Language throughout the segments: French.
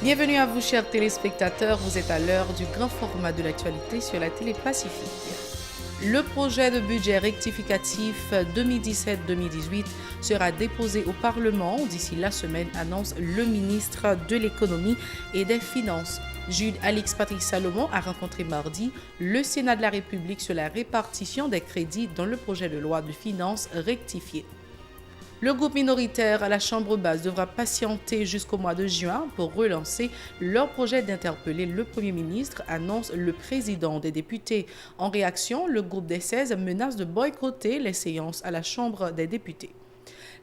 Bienvenue à vous, chers téléspectateurs. Vous êtes à l'heure du grand format de l'actualité sur la télé Pacifique. Le projet de budget rectificatif 2017-2018 sera déposé au Parlement d'ici la semaine, annonce le ministre de l'Économie et des Finances. Jude Alix Patrick Salomon a rencontré mardi le Sénat de la République sur la répartition des crédits dans le projet de loi de finances rectifié. Le groupe minoritaire à la Chambre basse devra patienter jusqu'au mois de juin pour relancer leur projet d'interpeller le Premier ministre, annonce le président des députés. En réaction, le groupe des 16 menace de boycotter les séances à la Chambre des députés.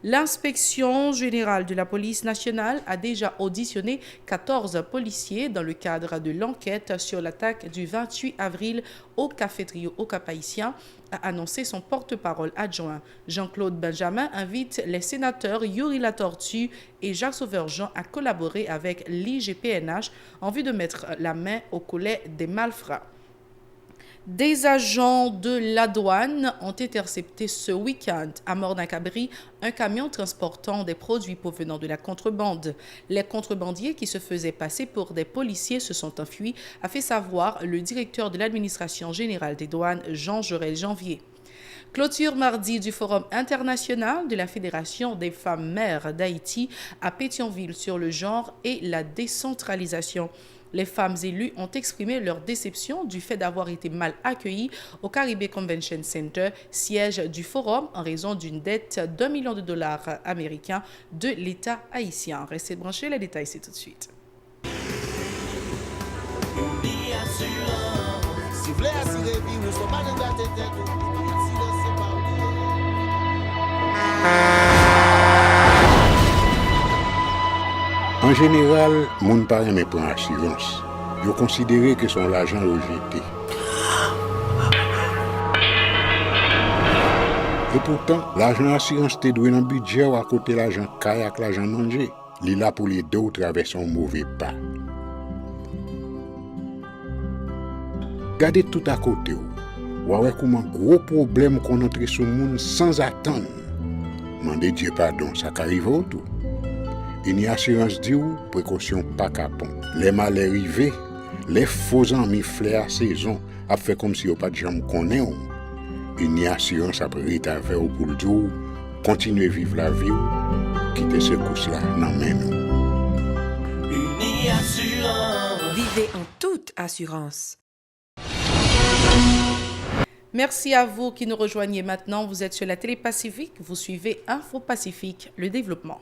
L'inspection générale de la police nationale a déjà auditionné 14 policiers dans le cadre de l'enquête sur l'attaque du 28 avril au Café Trio au Cap-Haïtien, a annoncé son porte-parole adjoint. Jean-Claude Benjamin invite les sénateurs Yuri Latortue et Jacques Sauveur-Jean à collaborer avec l'IGPNH en vue de mettre la main au collet des malfrats. Des agents de la douane ont intercepté ce week-end à Morne-à-Cabri un camion transportant des produits provenant de la contrebande. Les contrebandiers qui se faisaient passer pour des policiers se sont enfuis, a fait savoir le directeur de l'administration générale des douanes, Jean-Jorel Janvier. Clôture mardi du Forum international de la Fédération des femmes mères d'Haïti à Pétionville sur le genre et la décentralisation. Les femmes élues ont exprimé leur déception du fait d'avoir été mal accueillies au Caribbean Convention Center, siège du forum, en raison d'une dette d'$1 million américains de l'État haïtien. Restez branchés, les détails c'est tout de suite. En général, moun pa reme pran assurance. Yo considéré que son l'argent rejeté. Et pourtant, l'argent assurance te doué dans budget ou à côté l'argent kayak, l'argent mangé. Li là pour les deux ou traverser un mauvais pas. Gardez tout à côté ou ouais comme un gros problème qu'on entre sur monde sans attendre. Mandez Dieu pardon, ça qu'arrive au tout. Une assurance dit ou précaution pas capon. Les mal arrivés, les faux amis flair saison a fait comme si on pas de jambe connaît. Une assurance après rita vers au pour dire continuer vivre la vie quitter ce course là dans main nous. Une assurance. Vivez en toute assurance. Merci à vous qui nous rejoignez maintenant. Vous êtes sur la télé Pacifique. Vous suivez Info Pacifique, le développement.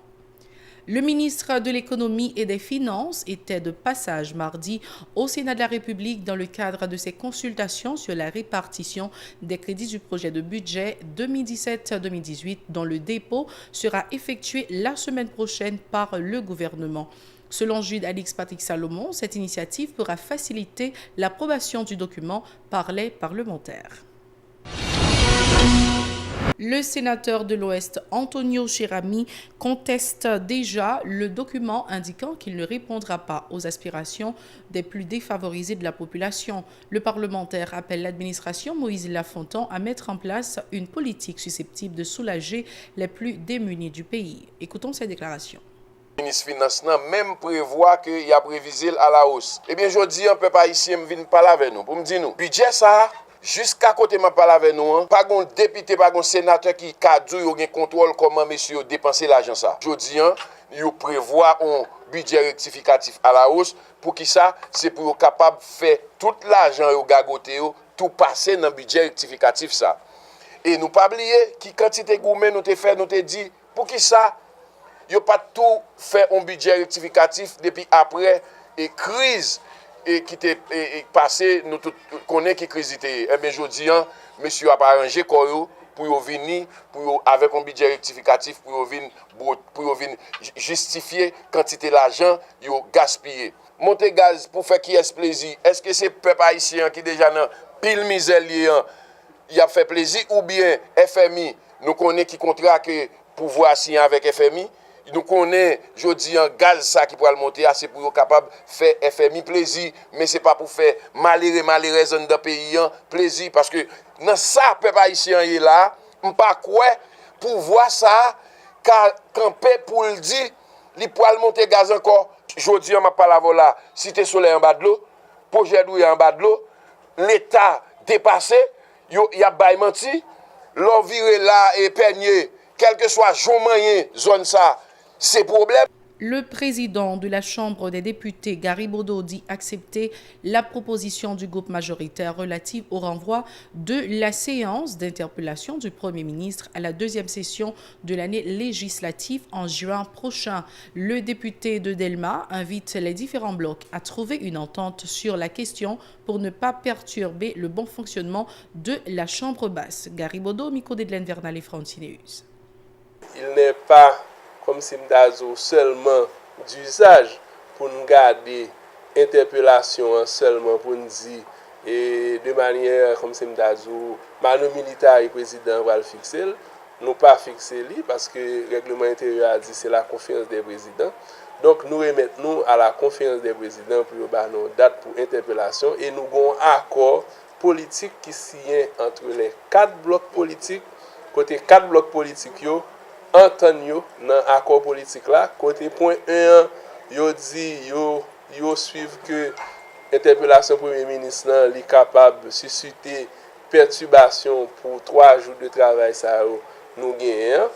Le ministre de l'Économie et des Finances était de passage mardi au Sénat de la République dans le cadre de ses consultations sur la répartition des crédits du projet de budget 2017-2018 dont le dépôt sera effectué la semaine prochaine par le gouvernement. Selon Jude Alix Patrick Salomon, cette initiative pourra faciliter l'approbation du document par les parlementaires. Le sénateur de l'Ouest, Antonio Chirami, conteste déjà le document indiquant qu'il ne répondra pas aux aspirations des plus défavorisés de la population. Le parlementaire appelle l'administration Moïse Lafontan à mettre en place une politique susceptible de soulager les plus démunis du pays. Écoutons ses déclarations. Le ministre des Finances même prévoit qu'il y a prévisé à la hausse. Eh bien, je dis un peu pas ici, je viens parler avec nous. Pour me dire, nous, budget ça, jusqu'à côté de parler avec nous, pas de député, pas de sénateur qui cadre ou contrôle comment monsieur dépenser l'argent ça. Je dis, il prévoit un budget rectificatif à la hausse pour qui ça, c'est pour être capable de faire tout l'argent au gagoté, tout passer dans le budget rectificatif ça. Et nous pas oublier qui quantité gourmet nous te fait, nous te dit pour qui ça, il pas tout fait un budget rectificatif depuis après et crise et qui était passé nous connaît qui crise était. Eh bien je dis monsieur a arrangé quoi pour venir pour avec un budget rectificatif pour venir justifier quantité l'argent yo gaspillé. Monter gaz pour faire qui est plaisir. Est-ce que c'est peuple haïtien qui déjà dans pile misère il a fait plaisir ou bien FMI nous connaît qui contrat que pouvoir signer avec FMI. Nous connaissons, je dis, un gaz ça qui pourra le monter, c'est pour être capable de faire FMI plaisir, mais ce n'est pas pour faire malheureux dans le pays plaisir. Parce que dans ça, le peuple haïtien est là, je ne sais pas quoi, pour voir ça, car camper pour le dire, il pourra monter gaz encore, Jodi an m'a parlé là, Cité Soleil en bas de l'eau, projet Douye en bas de l'eau, l'État dépassé, y a bay menti, l'on vire là et peigné, quel que soit jour zone ça, c'est problème. Le président de la Chambre des députés, Garibodo, dit accepter la proposition du groupe majoritaire relative au renvoi de la séance d'interpellation du Premier ministre à la deuxième session de l'année législative en juin prochain. Le député de Delma invite les différents blocs à trouver une entente sur la question pour ne pas perturber le bon fonctionnement de la Chambre basse. Garibodo, micro d'Edlen Vernal et Francineus. Il n'est pas comme si nous seulement d'usage pour nous garder interpellation seulement pour nous dire et de manière comme si nous manu militaire et président va le fixer, nous pas fixer lui parce que le règlement intérieur a dit c'est la conférence des présidents. Donc nous remettons à la conférence des présidents pour nos date pour interpellation et nous avons un accord politique qui signé entre les 4 blocs politiques. Côté 4 blocs politiques entendre dans accord politique là côté point 1 yo dit yo suivre que interpellation premier ministre là li capable susciter perturbation pour 3 jours de travail ça nous gagnons.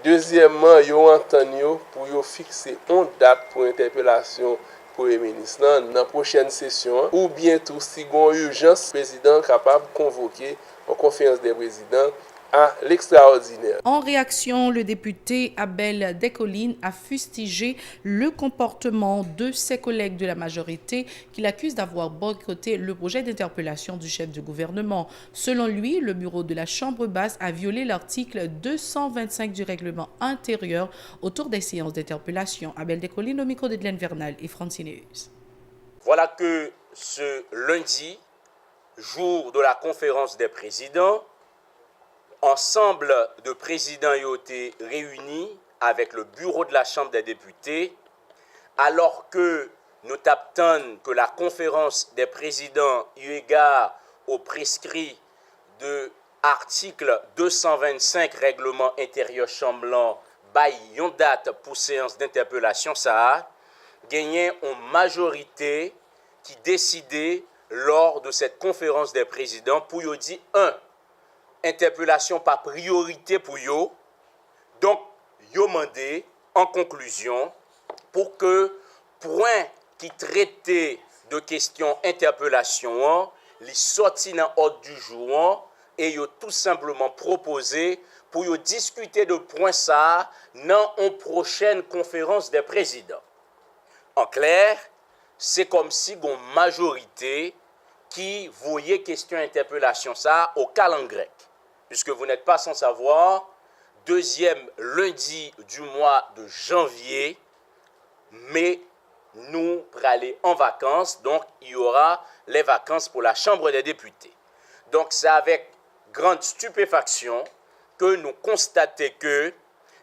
Deuxièmement yo entendre pour yo fixer une date pour interpellation premier ministre dans la prochaine session ou bien tout si gon urgence président capable convoquer en conférence des présidents à l'extraordinaire. En réaction, le député Abel Descollines a fustigé le comportement de ses collègues de la majorité qu'il accuse d'avoir boycotté le projet d'interpellation du chef du gouvernement. Selon lui, le bureau de la Chambre basse a violé l'article 225 du règlement intérieur autour des séances d'interpellation. Abel Descollines au micro de Glenn Vernal et Francineus. Voilà que ce lundi, jour de la conférence des présidents, ensemble de présidents ont été réunis avec le bureau de la Chambre des députés, alors que nous tapons que la conférence des présidents, eu égard au prescrit de l'article 225 règlement intérieur chamblant, bail une date pour séance d'interpellation, ça a gagné une majorité qui décidait lors de cette conférence des présidents pour y dire 1. Interpellation par priorité pour yo. Donc, yo mandé en conclusion pour que point qui traitait de question interpellation les sorti dans ordre du jour et yo tout simplement proposé pour yo discuter de point ça dans une prochaine conférence des présidents. En clair, c'est comme si une majorité qui voyait question interpellation ça au calendrier grec. Puisque vous n'êtes pas sans savoir, deuxième lundi du mois de janvier, mais nous allons aller en vacances, donc il y aura les vacances pour la Chambre des députés. Donc c'est avec grande stupéfaction que nous constatons que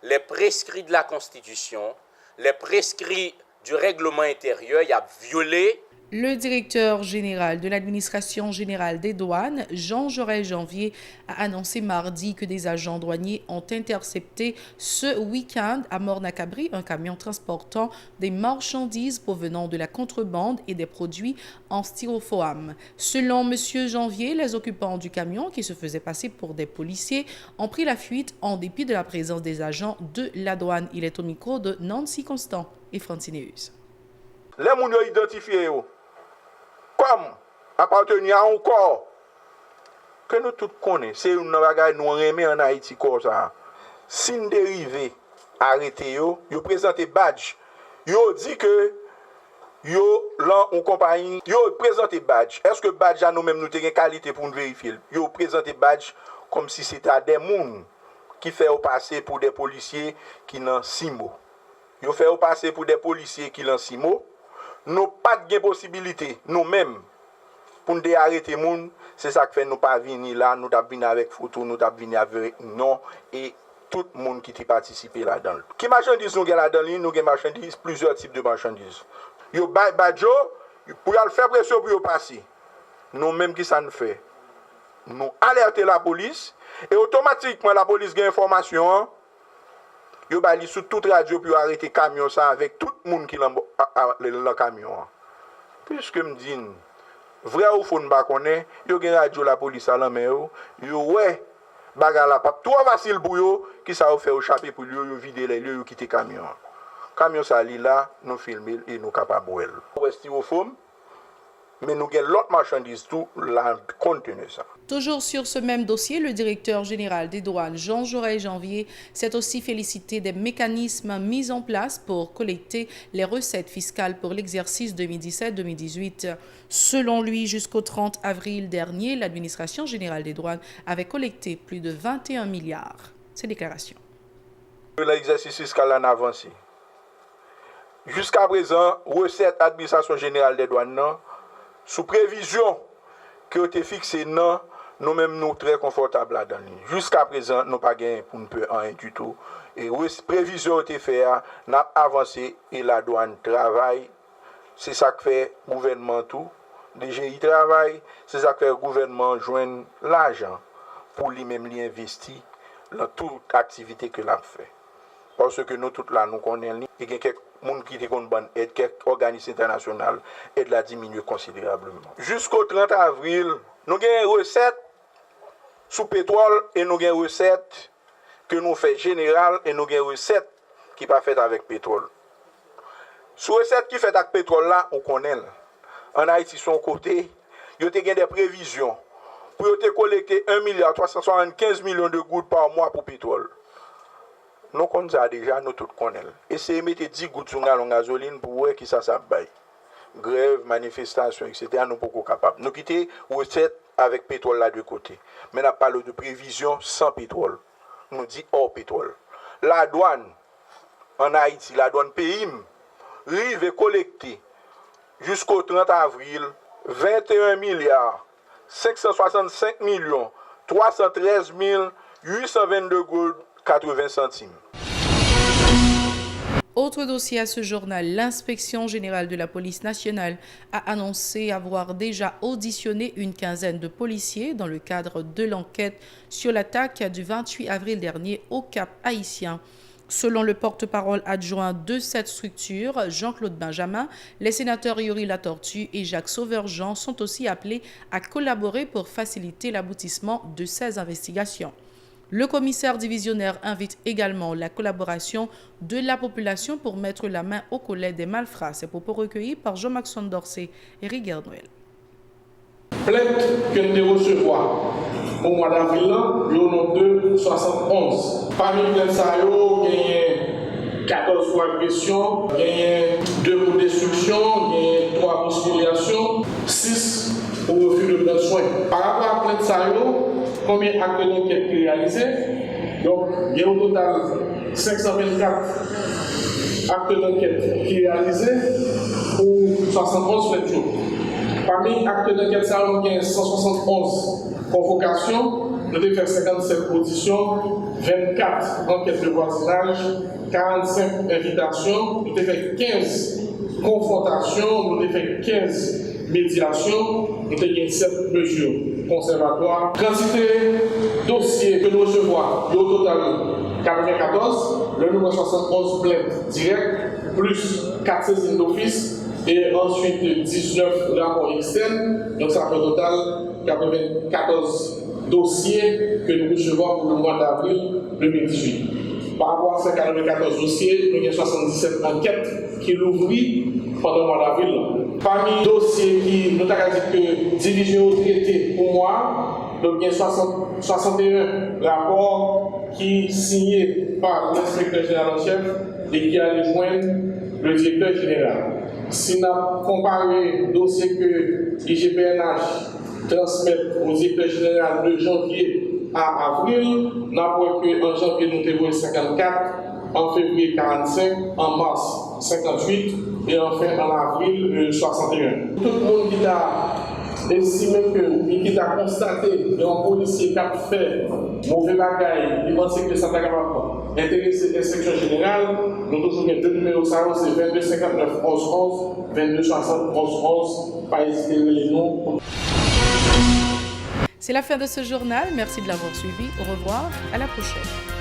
les prescrits de la Constitution, les prescrits du règlement intérieur, il y a violé. Le directeur général de l'administration générale des douanes, Jean-Jorel Janvier, a annoncé mardi que des agents douaniers ont intercepté ce week-end à Morne-à-Cabri un camion transportant des marchandises provenant de la contrebande et des produits en styrofoam. Selon M. Janvier, les occupants du camion, qui se faisaient passer pour des policiers, ont pris la fuite en dépit de la présence des agents de la douane. Il est au micro de Nancy Constant et Francineus. Les gens ont identifié comme appartenir à un corps que nous tous connaissons. C'est une bagaille nous remet en Haïti comme ça. Si nous dérivons, arrêtez yo présente badge. Yo dit que yo là en compagnie, yo présente badge. Est-ce que badge a nous-mêmes nous avons qualité pour nous vérifier? Yo présente badge comme si c'était des gens qui fait passer pour des policiers qui n'ont 6 mots. Yo fait passer pour des policiers qui n'ont 6 mots. Nous pas de possibilité nous-mêmes pour nous arrêter moun, c'est ça qui fait nous pas venir là, nous t'a venir avec photo, nous t'a venir avec nom et tout le monde qui a participé là-dedans. Qui marchandises nous là-dedans, nous avons marchandises, plusieurs types de marchandises. Yo badjo pour le faire pression pour passer. Nous même qui ça nous fait. Nous alerter la police et automatiquement la police gagne information. yo bali sous toute radio pour arrêter camion ça avec tout le monde qui le camion. Puisque me dit vrai ou faux pas connaît, yo gen radio la police à la main yo ouais bagarre la pas trop facile pour yo qui ça fait au chapitre pour yo vider les lieux yo quitter camion. Camion ça li là, nous filmer et nous capable wel. Ouais styrofoam mais nous avons l'autre marchandise tout la contenu ça. Toujours sur ce même dossier, le directeur général des douanes, Jean Jaurès Janvier, s'est aussi félicité des mécanismes mis en place pour collecter les recettes fiscales pour l'exercice 2017-2018. Selon lui, jusqu'au 30 avril dernier, l'administration générale des douanes avait collecté plus de 21 milliards. Ces déclarations. L'exercice fiscal en avancé. Jusqu'à présent, recette administration générale des douanes non, sous prévision que été fixé non, nous-mêmes nous très confortables là-dedans. Jusqu'à présent, nous pas gagné pour ne peut rien du tout. Et prévision été fait, n'a avancé et la douane travaille. C'est ça que fait le gouvernement tout. DGI travaille, c'est ça que fait le gouvernement joindre l'argent pour lui-même l'investir dans toute activité que l'a fait. Parce que nous tous là nous connaissons et quelques monde qui ont une bonne aide, quelques organismes internationaux aide la diminuer considérablement. Jusqu'au 30 avril, nous avons une recette sous pétrole et nous avons une recette que nous faisons générale et nous avons une recette qui n'est pas faite avec pétrole. Sous recette qui est faite avec pétrole là, on connaît. En Haïti, son côté, il y a des prévisions pour collecter 1,375 milliard de gouttes par mois pour pétrole. Nous connaissons déjà, nous tous connaissons. Essayez de mettre 10 gouttes sur la gasoline pour voir qui ça baille. Grève, manifestation, etc. Nous ne sommes pas capables. Nous quittons recette avec pétrole là de côté. Mais nous parlons de prévision sans pétrole. Nous disons hors pétrole. La douane, en Haïti, la douane PIM, rive collecter jusqu'au 30 avril 21 milliards 565 millions 313 822 gouttes 80 centimes. Autre dossier à ce journal, l'inspection générale de la police nationale a annoncé avoir déjà auditionné une quinzaine de policiers dans le cadre de l'enquête sur l'attaque du 28 avril dernier au Cap Haïtien. Selon le porte-parole adjoint de cette structure, Jean-Claude Benjamin, les sénateurs Yuri Latortue et Jacques Sauveur-Jean sont aussi appelés à collaborer pour faciliter l'aboutissement de ces investigations. Le commissaire divisionnaire invite également la collaboration de la population pour mettre la main au collet des malfrats. Ces propos recueillis par Jean-Maxon Dorsey et Rigueur Noël. Plainte que nous recevons au mois d'avril, il y a 271. Parmi les plaintes, il y a 14 fois agression, il y a 2 pour destruction, il y a 3 pour spoliation, 6 pour refus de prendre soin. Par rapport à la plainte, combien d'actes d'enquête réalisés? Donc, il y a au total 524 actes d'enquête qui sont réalisés pour 71 plaintes. Parmi les actes d'enquête, il y a 171 convocations, nous avons fait 57 auditions, 24 enquêtes de voisinage, 45 invitations, nous avons fait 15 confrontations, nous avons fait 15 médiations, nous avons fait 7 mesures conservatoires. Quantité de dossiers que nous recevons, au total 94, le numéro 71 plaintes directes, plus 4 saisines d'office, et ensuite 19 rapports externes, donc ça fait au total 94 dossiers que nous recevons pour le mois d'avril 2018. Par rapport à ces 94 dossiers, nous avons 77 enquêtes qui l'ouvrent pendant le mois d'avril. Parmi les dossiers qui nous avons dit que division traité pour moi, donc il y a 61 rapports qui signés par l'inspecteur général en chef et qui a rejoint le directeur général. Si nous comparons le dossier que l'IGPNH transmet au directeur général de janvier à avril, nous avons vu qu'en janvier, nous avons 54, en février 45, en mars 58 et enfin en avril 61. Tout le monde qui a estimé que, qui a constaté qu'un policier qui a fait mauvais bagaille, il pensait que ça n'a pas intéressé l'inspection générale, nous avons toujours deux numéros, c'est 22 59 11 11, 22 60 11 11, pas hésiter les noms. C'est la fin de ce journal. Merci de l'avoir suivi. Au revoir. À la prochaine.